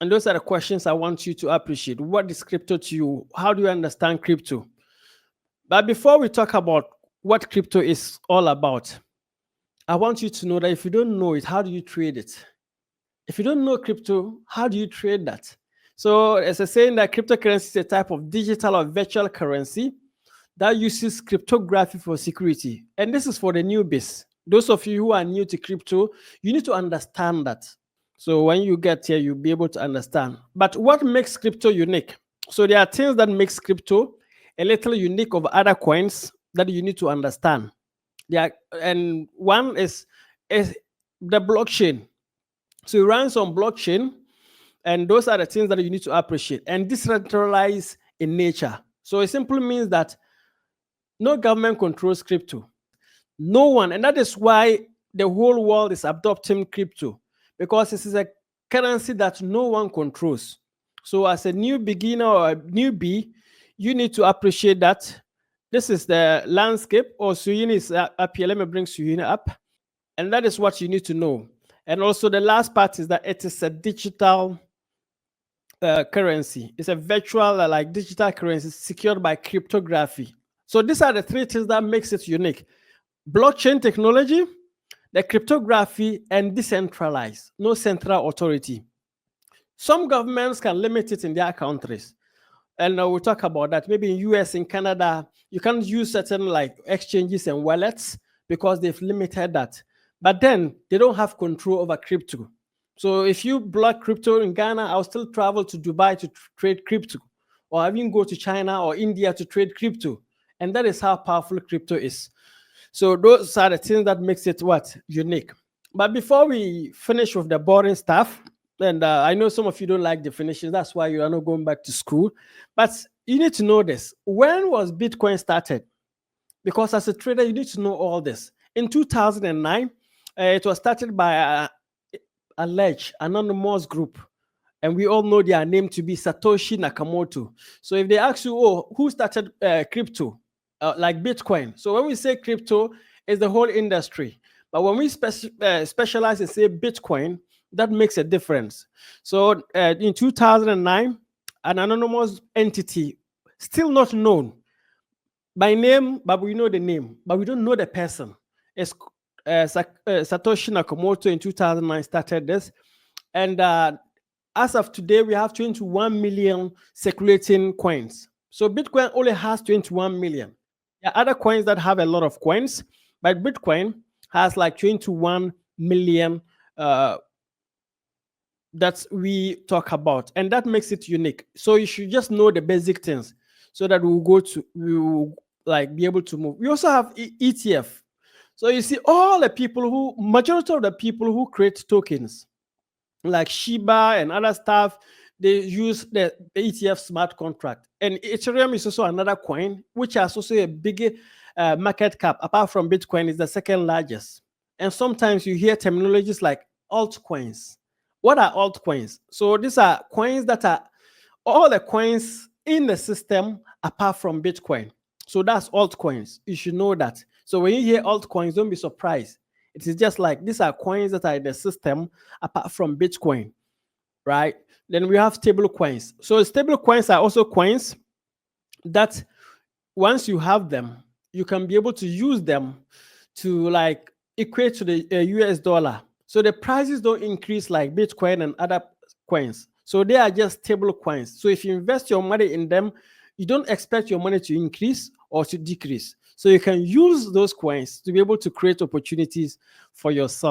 And those are the questions I want you to appreciate. What is crypto to you? How do you understand crypto? But before we talk about what crypto is all about, I want you to know that if you don't know it, how do you trade it? If you don't know crypto, how do you trade that? So, as a saying that cryptocurrency is a type of digital or virtual currency that uses cryptography for security. And this is for the newbies. Those of you who are new to crypto, you need to understand that. So when you get here, you'll be able to understand. But what makes crypto unique? So there are things that makes crypto a little unique of other coins that you need to understand. Yeah, and one is the blockchain. So it runs on blockchain, and those are the things that you need to appreciate. And decentralized in nature. So it simply means that no government controls crypto. No one. And that is why the whole world is adopting crypto, because this is a currency that no one controls. So as a new beginner or a newbie, you need to appreciate that this is the landscape. Or Suyini is up here. Let me bring Suyini up. And that is what you need to know. And also the last part is that it is a digital currency. It's a virtual like digital currency secured by cryptography. So these are the three things that makes it unique: blockchain technology, the cryptography, and decentralized, no central authority. Some governments can limit it in their countries, and we'll talk about that. Maybe in US, in Canada, you can't use certain like exchanges and wallets because they've limited that. But then they don't have control over crypto. So if you block crypto in Ghana, I'll still travel to Dubai to trade crypto, or even go to China or India to trade crypto. And that is how powerful crypto is. So those are the things that makes it what? Unique. But before we finish with the boring stuff, and I know some of you don't like definitions, that's why you are not going back to school. But you need to know this. When was Bitcoin started? Because as a trader, you need to know all this. In 2009, it was started by a alleged anonymous group. And we all know their name to be Satoshi Nakamoto. So if they ask you, oh, who started crypto? Like Bitcoin. So when we say crypto, it's the whole industry. But when we specialize and say Bitcoin, that makes a difference. So in 2009, an anonymous entity, still not known by name, but we know the name, but we don't know the person. It's Satoshi Nakamoto in 2009 started this. And as of today, we have 21 million circulating coins. So Bitcoin only has 21 million. There are other coins that have a lot of coins, but Bitcoin has like 21 million that we talk about, and that makes it unique. So you should just know the basic things so that we will like be able to move. We also have ETF. So you see all the people majority of the people who create tokens like Shiba and other stuff, they use the ETF smart contract. And Ethereum is also another coin, which has also a big market cap. Apart from Bitcoin, is the second largest. And sometimes you hear terminologies like altcoins. What are altcoins? So these are coins that are all the coins in the system apart from Bitcoin. So that's altcoins. You should know that. So when you hear altcoins, don't be surprised. It is just like these are coins that are in the system apart from Bitcoin, right? Then we have stable coins. So stable coins are also coins that once you have them, you can be able to use them to like equate to the US dollar. So the prices don't increase like Bitcoin and other coins. So they are just stable coins. So if you invest your money in them, you don't expect your money to increase or to decrease. So you can use those coins to be able to create opportunities for yourself.